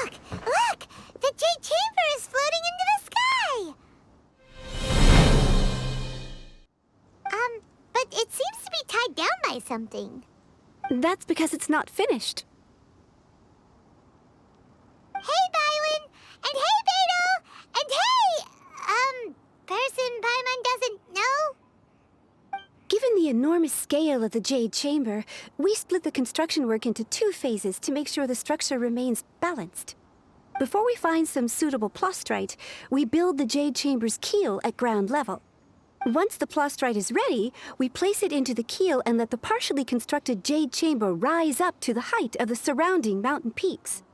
Look! Look! The Jade Chamber is floating into the sky! But it seems to be tied down by something. That's because it's not finished. Hey, Byron! And hey, Beto! And hey! Person Paimon doesn't know? Given the enormous scale of the Jade Chamber, we split the construction work into 2 phases to make sure the structure remains balanced. Before we find some suitable plastrite, we build the Jade Chamber's keel at ground level. Once the plastrite is ready, we place it into the keel and let the partially constructed Jade Chamber rise up to the height of the surrounding mountain peaks.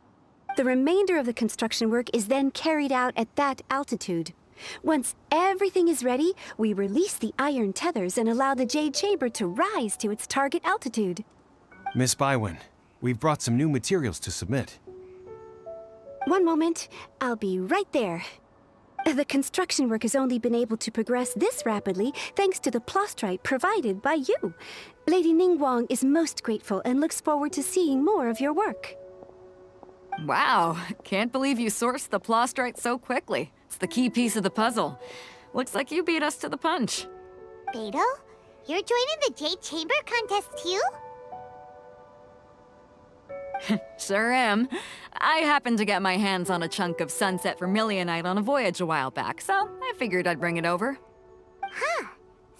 The remainder of the construction work is then carried out at that altitude. Once everything is ready, we release the iron tethers and allow the Jade Chamber to rise to its target altitude. Miss Bygones, we've brought some new materials to submit. One moment, I'll be right there. The construction work has only been able to progress this rapidly thanks to the plastrite provided by you. Lady Ningguang is most grateful and looks forward to seeing more of your work. Wow, can't believe you sourced the plastrite so quickly. It's the key piece of the puzzle. Looks like you beat us to the punch. Beto? You're joining the Jade Chamber contest too? Sure am. I happened to get my hands on a chunk of sunset vermilionite on a voyage a while back, so I figured I'd bring it over. Huh.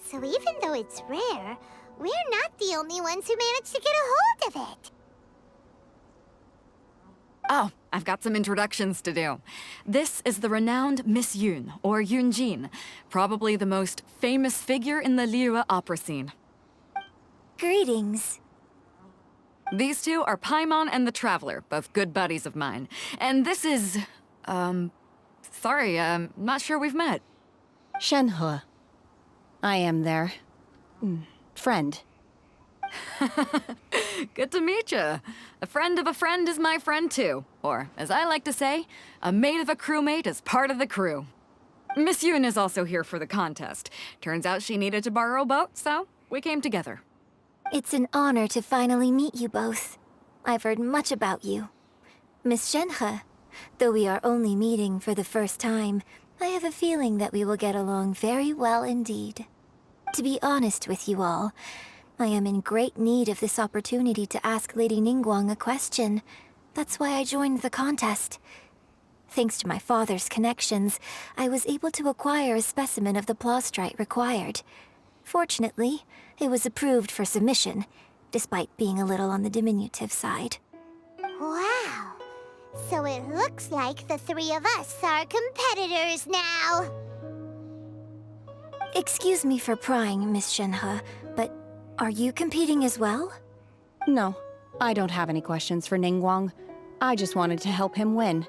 So even though it's rare, we're not the only ones who managed to get a hold of it. Oh, I've got some introductions to do. This is the renowned Miss Yun, or Yunjin, probably the most famous figure in the Liyue opera scene. Greetings. These two are Paimon and the Traveler, both good buddies of mine. And this is... sorry, not sure we've met. Shenhe. I am their... friend. Good to meet you. A friend of a friend is my friend too. Or, as I like to say, a mate of a crewmate is part of the crew. Miss Yun is also here for the contest. Turns out she needed to borrow a boat, so we came together. It's an honor to finally meet you both. I've heard much about you. Miss Shenhe, though we are only meeting for the first time, I have a feeling that we will get along very well indeed. To be honest with you all, I am in great need of this opportunity to ask Lady Ningguang a question. That's why I joined the contest. Thanks to my father's connections, I was able to acquire a specimen of the plastrite required. Fortunately, it was approved for submission, despite being a little on the diminutive side. Wow! So it looks like the 3 of us are competitors now! Excuse me for prying, Miss Shenhe, but are you competing as well? No, I don't have any questions for Ningguang. I just wanted to help him win.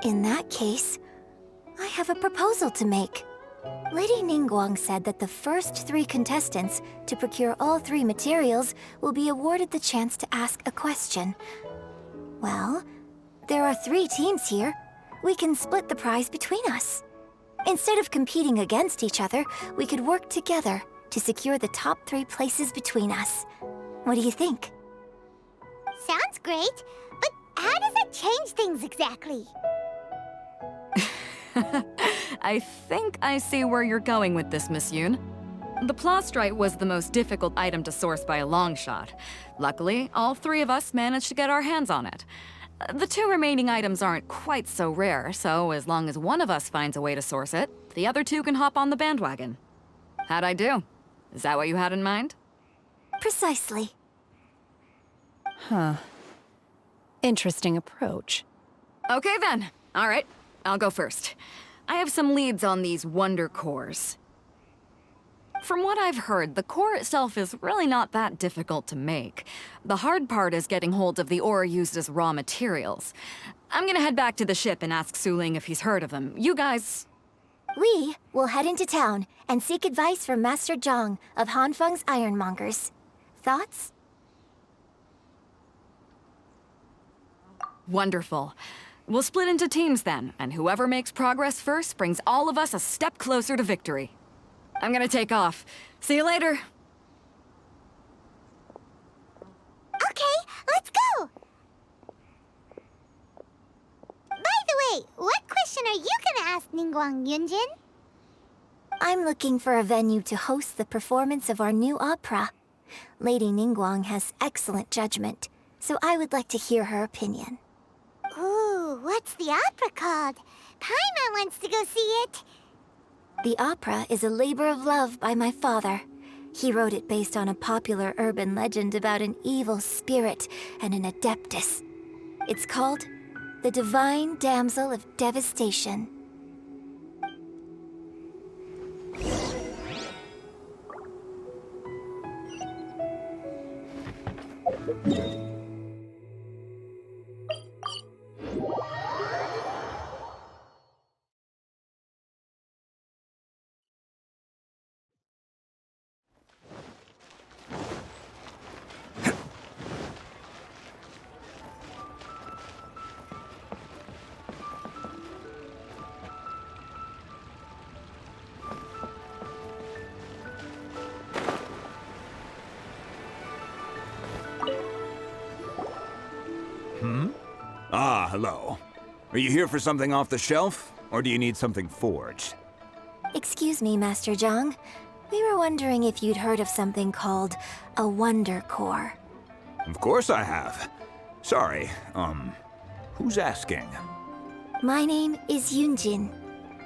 In that case, I have a proposal to make. Lady Ningguang said that the first 3 contestants to procure all 3 materials will be awarded the chance to ask a question. Well, there are 3 teams here. We can split the prize between us. Instead of competing against each other, we could work together to secure the top 3 places between us. What do you think? Sounds great, but how does that change things exactly? I think I see where you're going with this, Miss Yun. The plastrite was the most difficult item to source by a long shot. Luckily, all 3 of us managed to get our hands on it. The 2 remaining items aren't quite so rare, so as long as one of us finds a way to source it, the other 2 can hop on the bandwagon. How'd I do? Is that what you had in mind? Precisely. Huh. Interesting approach. Okay then. All right, I'll go first. I have some leads on these wonder cores. From what I've heard, the core itself is really not that difficult to make. The hard part is getting hold of the ore used as raw materials. I'm gonna head back to the ship and ask Suling if he's heard of them. You guys... We will head into town and seek advice from Master Zhang of Hanfeng's Ironmongers. Thoughts? Wonderful. We'll split into teams then, and whoever makes progress first brings all of us a step closer to victory. I'm gonna take off. See you later. Okay, let's go! question are you gonna ask Ningguang, Yunjin? I'm looking for a venue to host the performance of our new opera. Lady Ningguang has excellent judgment, so I would like to hear her opinion. Ooh, what's the opera called? Paimon wants to go see it. The opera is a labor of love by my father. He wrote it based on a popular urban legend about an evil spirit and an adeptus. It's called The Divine Damsel of Devastation. Ah, hello. Are you here for something off the shelf, or do you need something forged? Excuse me, Master Zhang. We were wondering if you'd heard of something called a Wonder Core. Of course I have. Sorry, who's asking? My name is Yunjin.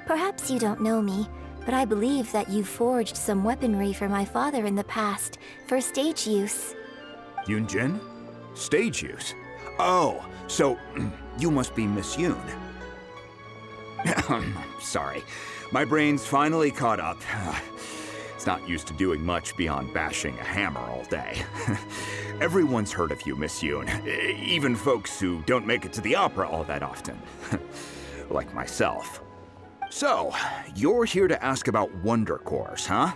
Perhaps you don't know me, but I believe that you forged some weaponry for my father in the past, for stage use. Yunjin? Stage use? Oh, so you must be Miss Yoon. Sorry, my brain's finally caught up. It's not used to doing much beyond bashing a hammer all day. Everyone's heard of you, Miss Yoon, even folks who don't make it to the opera all that often. Like myself. So, you're here to ask about Wonder Cores, huh?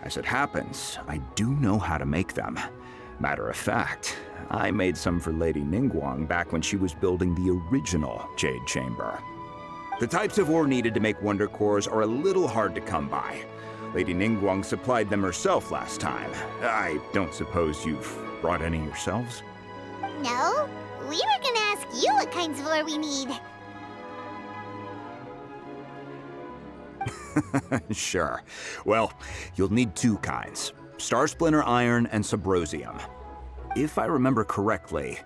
As it happens, I do know how to make them. Matter of fact, I made some for Lady Ningguang back when she was building the original Jade Chamber. The types of ore needed to make Wonder Cores are a little hard to come by. Lady Ningguang supplied them herself last time. I don't suppose you've brought any yourselves? No, we were gonna ask you what kinds of ore we need. Sure. Well, you'll need two kinds. Star Splinter Iron and Subrosium. If I remember correctly,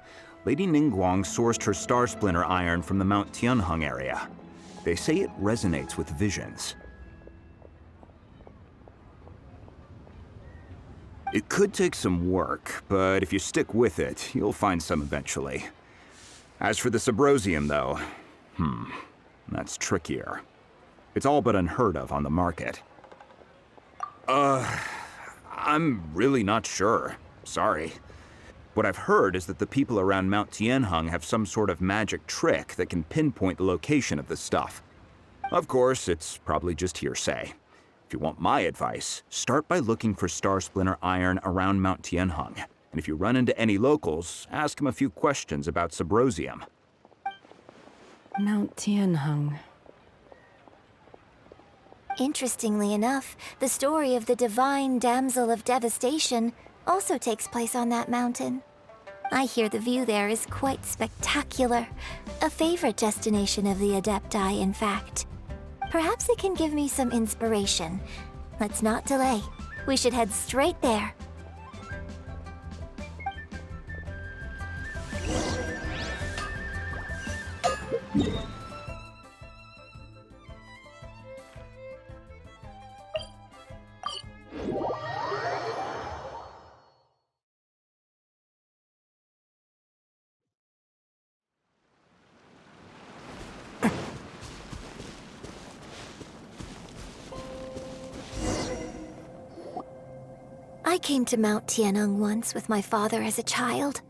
Lady Ningguang sourced her Star Splinter Iron from the Mount Tianheng area. They say it resonates with visions. It could take some work, but if you stick with it, you'll find some eventually. As for the Subrosium, though, that's trickier. It's all but unheard of on the market. I'm really not sure. Sorry. What I've heard is that the people around Mount Tianheng have some sort of magic trick that can pinpoint the location of the stuff. Of course, it's probably just hearsay. If you want my advice, start by looking for Star Splinter Iron around Mount Tianheng. And if you run into any locals, ask them a few questions about Subrosium. Mount Tianheng. Interestingly enough, the story of the Divine Damsel of Devastation also takes place on that mountain. I hear the view there is quite spectacular. A favorite destination of the Adepti, in fact. Perhaps it can give me some inspiration. Let's not delay. We should head straight there. I came to Mount Tianheng once with my father as a child.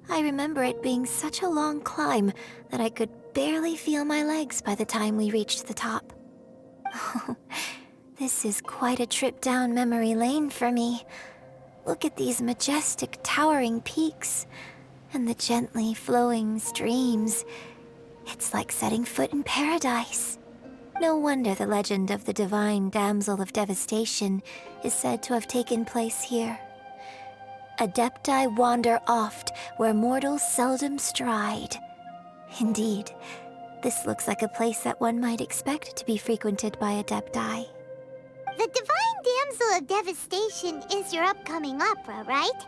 I remember it being such a long climb that I could barely feel my legs by the time we reached the top. Oh, this is quite a trip down memory lane for me. Look at these majestic, towering peaks, and the gently flowing streams. It's like setting foot in paradise. No wonder the legend of the Divine Damsel of Devastation is said to have taken place here. Adepti wander oft where mortals seldom stride. Indeed, This looks like a place that one might expect to be frequented by Adepti. The Divine Damsel of Devastation is your upcoming opera, right?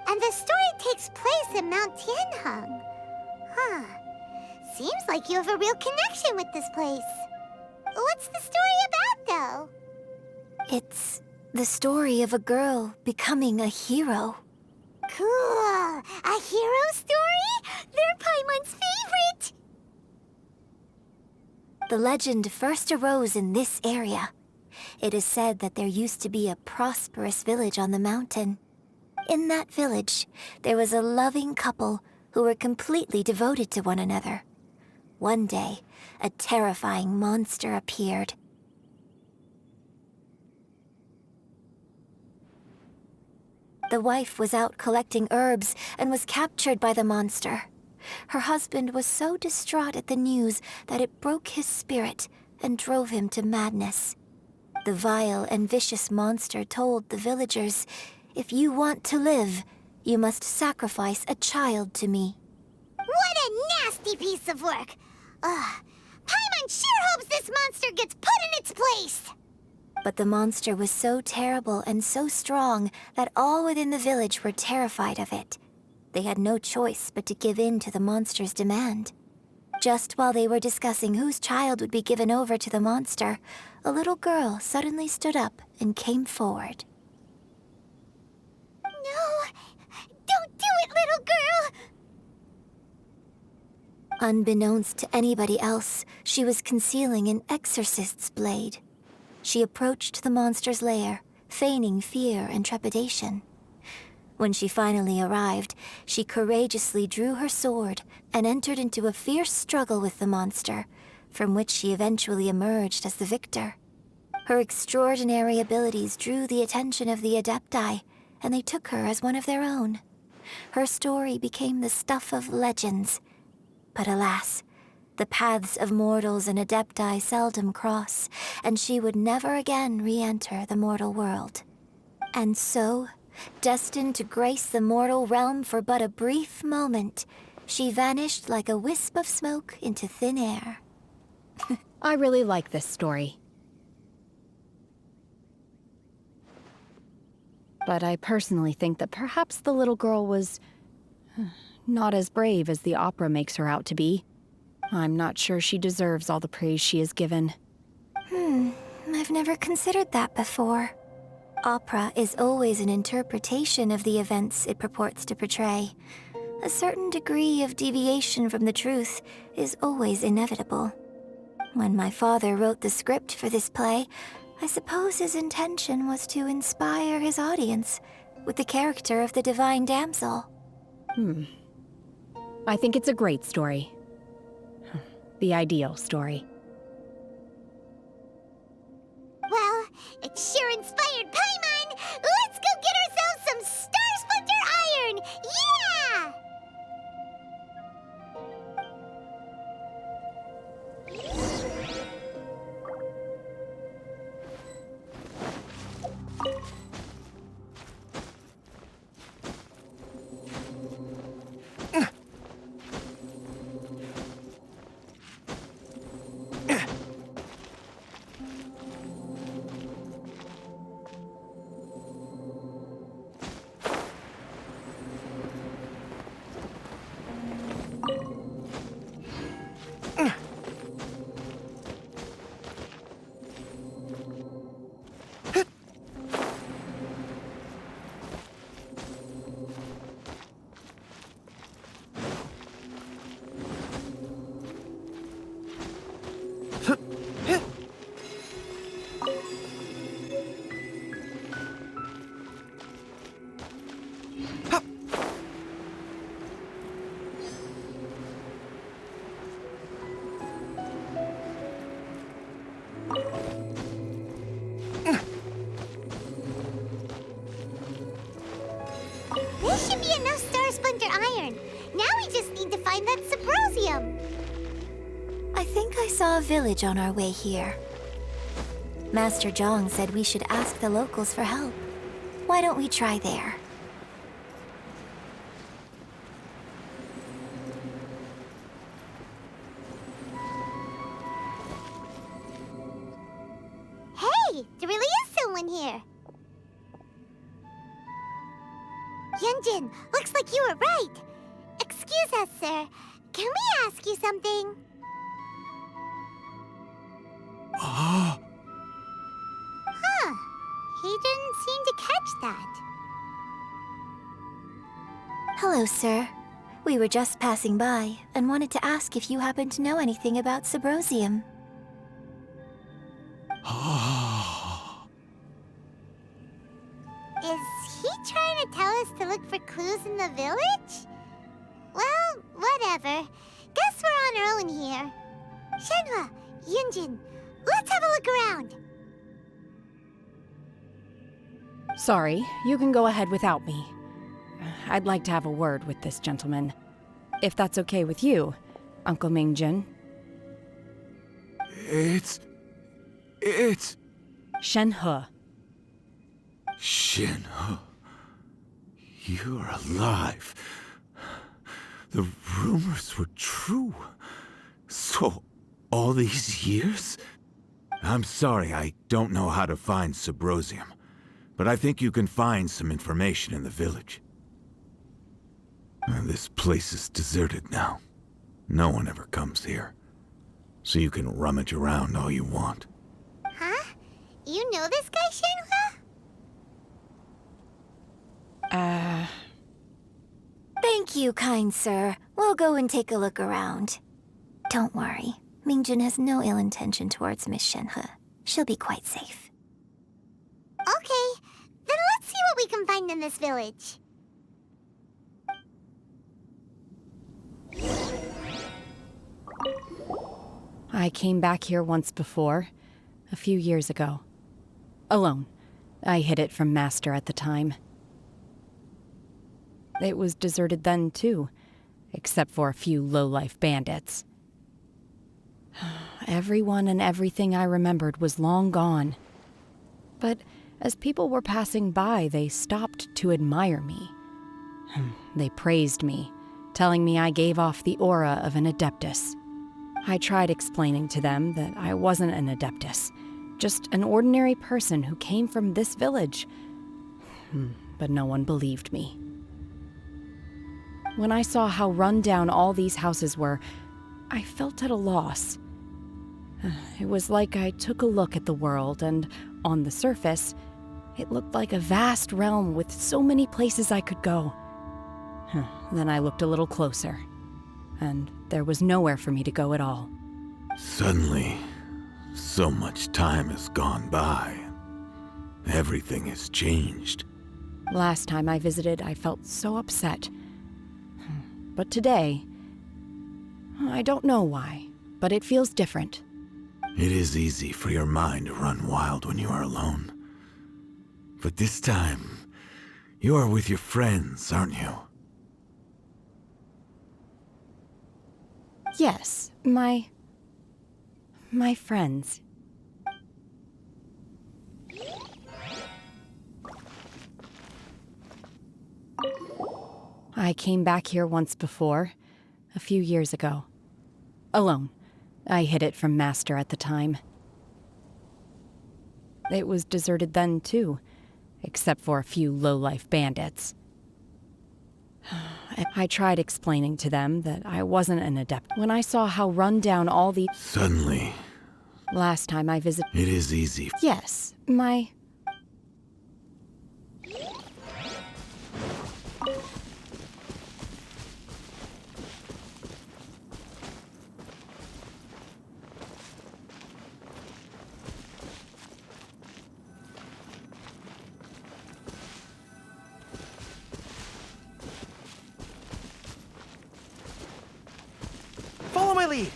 And the story takes place in Mount Tianheng. Huh. Seems like you have a real connection with this place. What's the story about, though? It's the story of a girl becoming a hero. Cool. A hero story? They're Paimon's favorite! The legend first arose in this area. It is said that there used to be a prosperous village on the mountain. In that village, there was a loving couple who were completely devoted to one another. One day, a terrifying monster appeared. The wife was out collecting herbs and was captured by the monster. Her husband was so distraught at the news that it broke his spirit and drove him to madness. The vile and vicious monster told the villagers, "If you want to live, you must sacrifice a child to me." What a nasty piece of work! Ugh. Paimon sure hopes this monster gets put in its place! But the monster was so terrible and so strong that all within the village were terrified of it. They had no choice but to give in to the monster's demand. Just while they were discussing whose child would be given over to the monster, a little girl suddenly stood up and came forward. No! Don't do it, little girl! Unbeknownst to anybody else, she was concealing an exorcist's blade. She approached the monster's lair, feigning fear and trepidation. When she finally arrived, she courageously drew her sword and entered into a fierce struggle with the monster, from which she eventually emerged as the victor. Her extraordinary abilities drew the attention of the Adepti, and they took her as one of their own. Her story became the stuff of legends. But alas, the paths of mortals and Adepti seldom cross, and she would never again re-enter the mortal world. And so, destined to grace the mortal realm for but a brief moment, she vanished like a wisp of smoke into thin air. I really like this story. But I personally think that perhaps the little girl was not as brave as the opera makes her out to be. I'm not sure she deserves all the praise she is given. I've never considered that before. Opera is always an interpretation of the events it purports to portray. A certain degree of deviation from the truth is always inevitable. When my father wrote the script for this play, I suppose his intention was to inspire his audience with the character of the Divine Damsel. I think it's a great story. The ideal story. Well, it sure inspired Paimon! Let's go get ourselves some Star Splinter Iron! Yeah! This should be enough Star Splinter Iron. Now we just need to find that Subrosium. I think I saw a village on our way here. Master Zhang said we should ask the locals for help. Why don't we try there? Hey, there really is someone here. Yunjin, looks like you were right. Excuse us, sir. Can we ask you something? Huh. He didn't seem to catch that. Hello, sir. We were just passing by and wanted to ask if you happen to know anything about Subrosium. Is he trying to tell us to look for clues in the village? Well, whatever. Guess we're on our own here. Shenhua, Yunjin, let's have a look around. Sorry, you can go ahead without me. I'd like to have a word with this gentleman. If that's okay with you, Uncle Mingjin. It's... Shenhe. Shenhe. You're alive. The rumors were true. So, all these years? I'm sorry, I don't know how to find Subrosium, but I think you can find some information in the village. This place is deserted now. No one ever comes here. So you can rummage around all you want. Huh? You know this guy, Shenhua? Thank you, kind sir. We'll go and take a look around. Don't worry. Mingjin has no ill intention towards Miss Shenhe. She'll be quite safe. Okay, then let's see what we can find in this village. I came back here once before, a few years ago. Alone. I hid it from Master at the time. It was deserted then, too, except for a few low-life bandits. Everyone and everything I remembered was long gone. But as people were passing by, they stopped to admire me. They praised me, telling me I gave off the aura of an Adeptus. I tried explaining to them that I wasn't an Adeptus, just an ordinary person who came from this village. But no one believed me. When I saw how run down all these houses were, I felt at a loss. It was like I took a look at the world, and on the surface, it looked like a vast realm with so many places I could go. Then I looked a little closer, and there was nowhere for me to go at all. Suddenly, so much time has gone by. Everything has changed. Last time I visited, I felt so upset. But today, I don't know why, but it feels different. It is easy for your mind to run wild when you are alone. But this time, you are with your friends, aren't you? Yes, my friends. I came back here once before, a few years ago. Alone. I hid it from Master at the time. It was deserted then, too, except for a few low-life bandits. I tried explaining to them that I wasn't an adept. When I saw how run down all the... Suddenly, Last time I visited... it is easy. Yes, Follow my lead!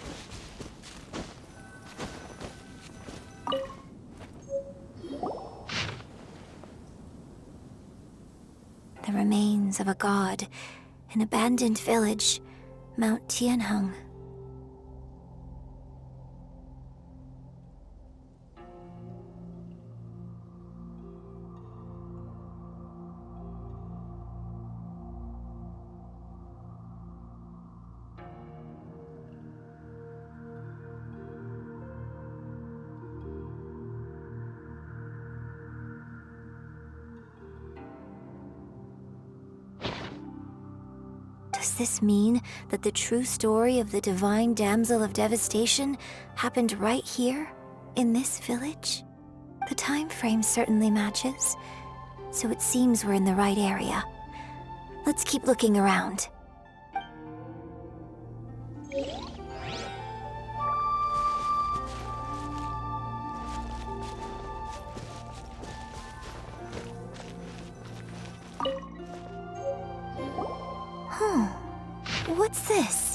The remains of a god, an abandoned village, Mount Tianheng. Does this mean that the true story of the divine damsel of devastation happened right here, in this village? The time frame certainly matches, so it seems we're in the right area. Let's keep looking around. What's this?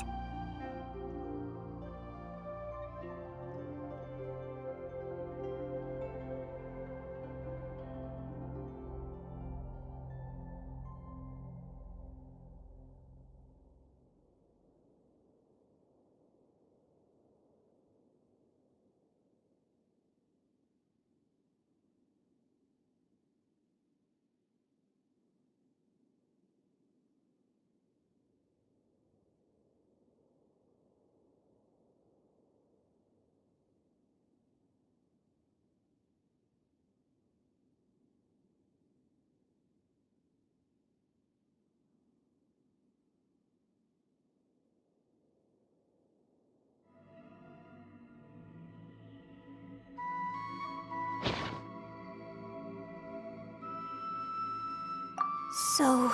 So,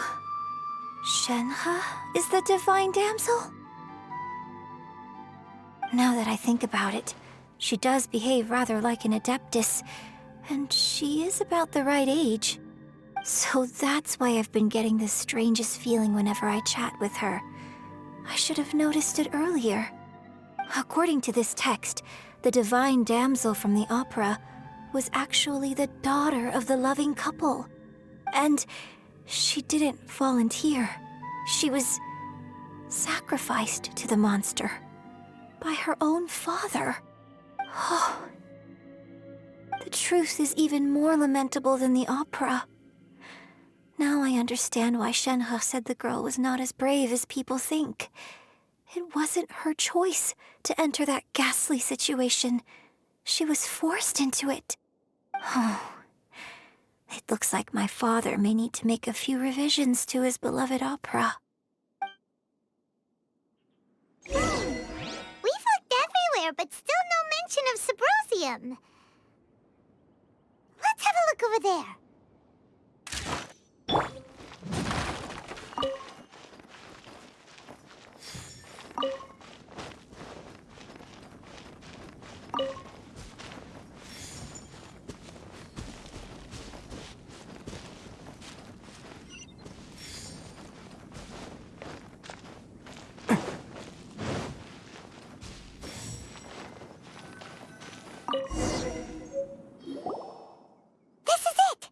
Shenhe is the divine damsel? Now that I think about it, she does behave rather like an adeptus, and she is about the right age. So that's why I've been getting the strangest feeling whenever I chat with her. I should have noticed it earlier. According to this text, the divine damsel from the opera was actually the daughter of the loving couple. And she didn't volunteer. She was sacrificed to the monster by her own father. Oh, the truth is even more lamentable than the opera. Now I understand why Shenhe said the girl was not as brave as people think. It wasn't her choice to enter that ghastly situation. She was forced into it. Oh, it looks like my father may need to make a few revisions to his beloved opera. We've looked everywhere, but still no mention of Sabrosium. Let's have a look over there. This is it!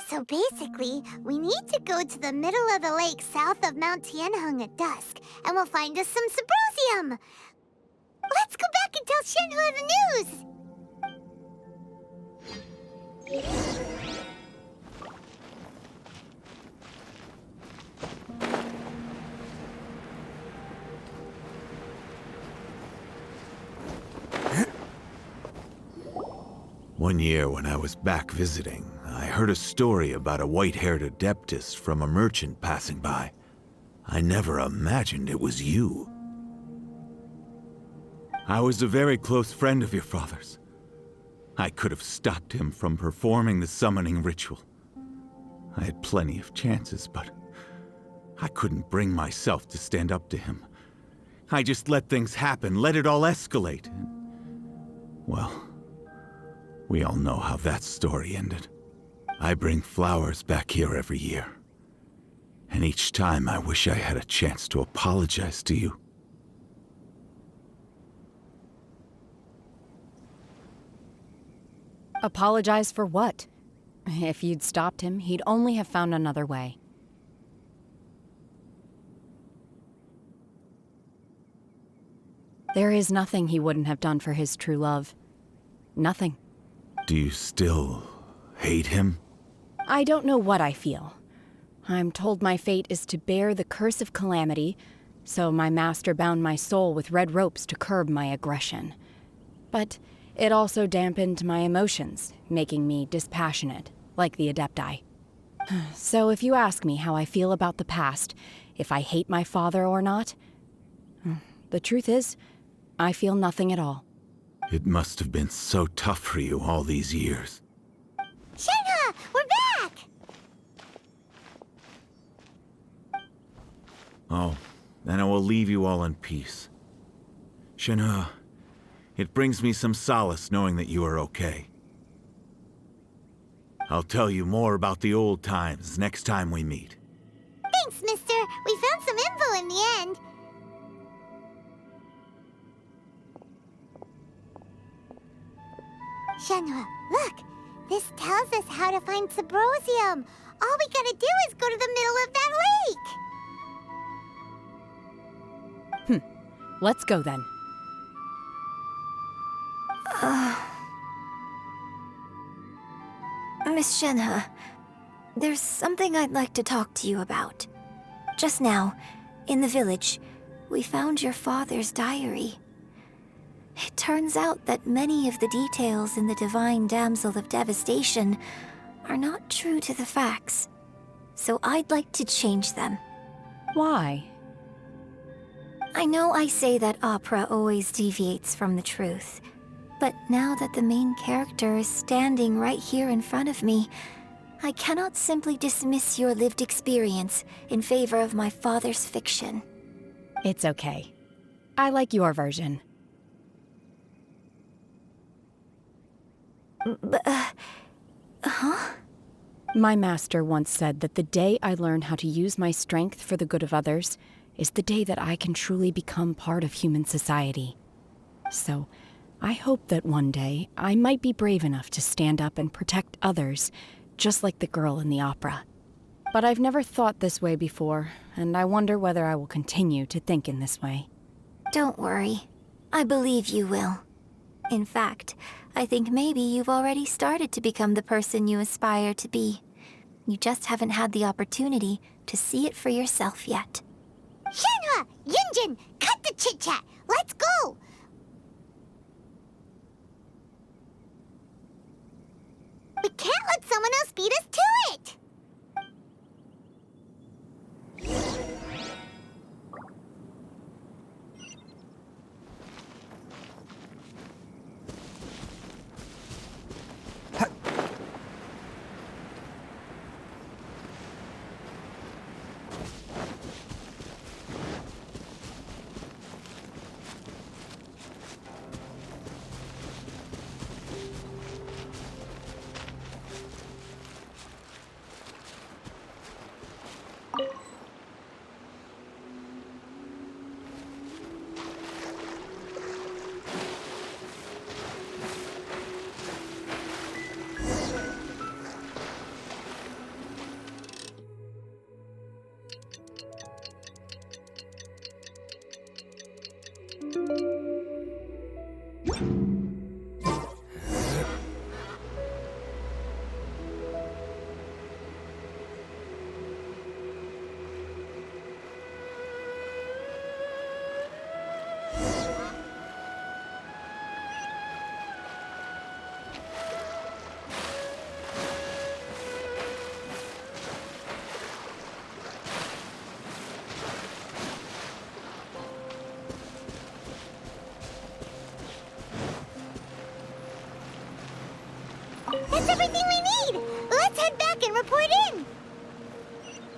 So basically, we need to go to the middle of the lake south of Mount Tianheng at dusk, and we'll find us some Sabrosium! Let's go back and tell Shenhe the news! One year when I was back visiting, I heard a story about a white-haired adeptus from a merchant passing by. I never imagined it was you. I was a very close friend of your father's. I could have stopped him from performing the summoning ritual. I had plenty of chances, but I couldn't bring myself to stand up to him. I just let things happen, let it all escalate. Well, we all know how that story ended. I bring flowers back here every year. And each time I wish I had a chance to apologize to you. Apologize for what? If you'd stopped him, he'd only have found another way. There is nothing he wouldn't have done for his true love. Nothing. Do you still hate him? I don't know what I feel. I'm told my fate is to bear the curse of calamity, so my master bound my soul with red ropes to curb my aggression. But it also dampened my emotions, making me dispassionate, like the Adepti. So if you ask me how I feel about the past, if I hate my father or not, the truth is, I feel nothing at all. It must have been so tough for you all these years. Shenhe, we're back! Oh, then I will leave you all in peace. Shenhe, it brings me some solace knowing that you are okay. I'll tell you more about the old times next time we meet. Thanks, mister. We found some info in the end. Shenhe, look! This tells us how to find Subrosium. All we gotta do is go to the middle of that lake! Let's go then. Miss Shenhe, there's something I'd like to talk to you about. Just now, in the village, we found your father's diary. It turns out that many of the details in the Divine Damsel of Devastation are not true to the facts. So I'd like to change them. Why? I know I say that opera always deviates from the truth, but now that the main character is standing right here in front of me, I cannot simply dismiss your lived experience in favor of my father's fiction. It's okay. I like your version. My master once said that the day I learn how to use my strength for the good of others is the day that I can truly become part of human society. So, I hope that one day I might be brave enough to stand up and protect others, just like the girl in the opera. But I've never thought this way before, and I wonder whether I will continue to think in this way. Don't worry. I believe you will. In fact, I think maybe you've already started to become the person you aspire to be. You just haven't had the opportunity to see it for yourself yet. Shenhe! Yunjin! Cut the chit-chat! Let's go! We can't let someone else beat us to it! That's everything we need! Let's head back and report in!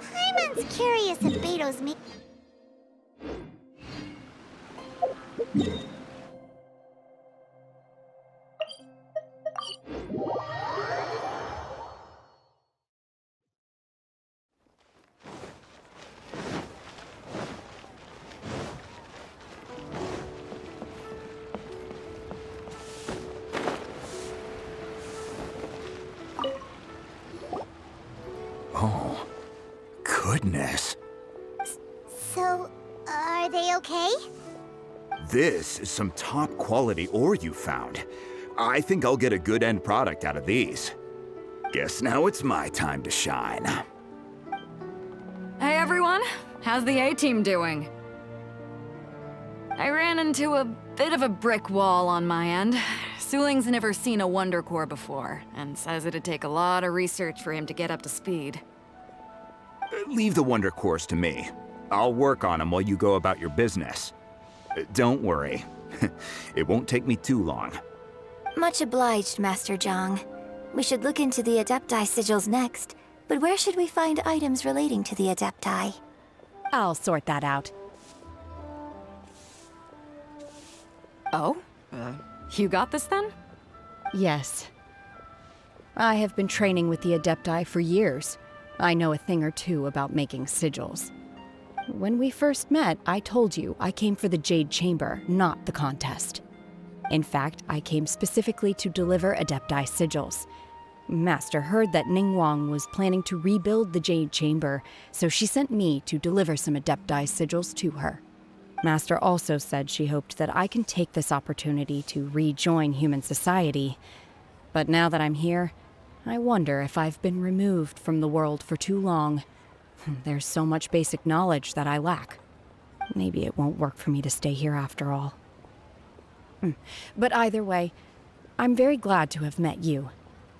Paimon's curious if Beto's me. Oh, goodness. So, are they okay? This is some top quality ore you found. I think I'll get a good end product out of these. Guess now it's my time to shine. Hey everyone, how's the A-team doing? I ran into a bit of a brick wall on my end. Suling's never seen a Wonder Core before, and says it'd take a lot of research for him to get up to speed. Leave the Wonder Cores to me. I'll work on them while you go about your business. Don't worry. It won't take me too long. Much obliged, Master Zhang. We should look into the Adepti sigils next, but where should we find items relating to the Adepti? I'll sort that out. Oh? You got this then? Yes. I have been training with the Adepti for years. I know a thing or two about making sigils. When we first met, I told you I came for the Jade Chamber, not the contest. In fact, I came specifically to deliver Adepti sigils. Master heard that Ningguang was planning to rebuild the Jade Chamber, so she sent me to deliver some Adepti sigils to her. Master also said she hoped that I can take this opportunity to rejoin human society. But now that I'm here, I wonder if I've been removed from the world for too long. There's so much basic knowledge that I lack. Maybe it won't work for me to stay here after all. But either way, I'm very glad to have met you,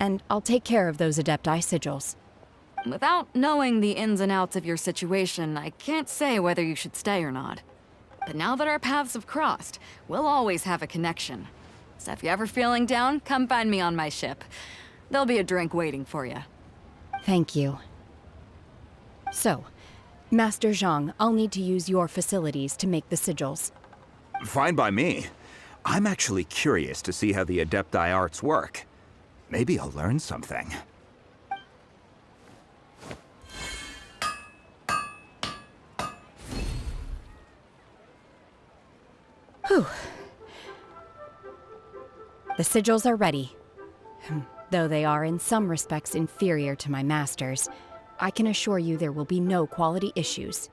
and I'll take care of those Adepti sigils. Without knowing the ins and outs of your situation, I can't say whether you should stay or not. But now that our paths have crossed, we'll always have a connection. So if you're ever feeling down, come find me on my ship. There'll be a drink waiting for you. Thank you. So, Master Zhang, I'll need to use your facilities to make the sigils. Fine by me. I'm actually curious to see how the Adepti arts work. Maybe I'll learn something. Whew. The sigils are ready. Though they are in some respects inferior to my master's, I can assure you there will be no quality issues.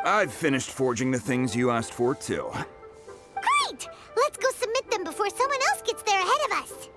I've finished forging the things you asked for, too. Great! Let's go submit them before someone else gets there ahead of us.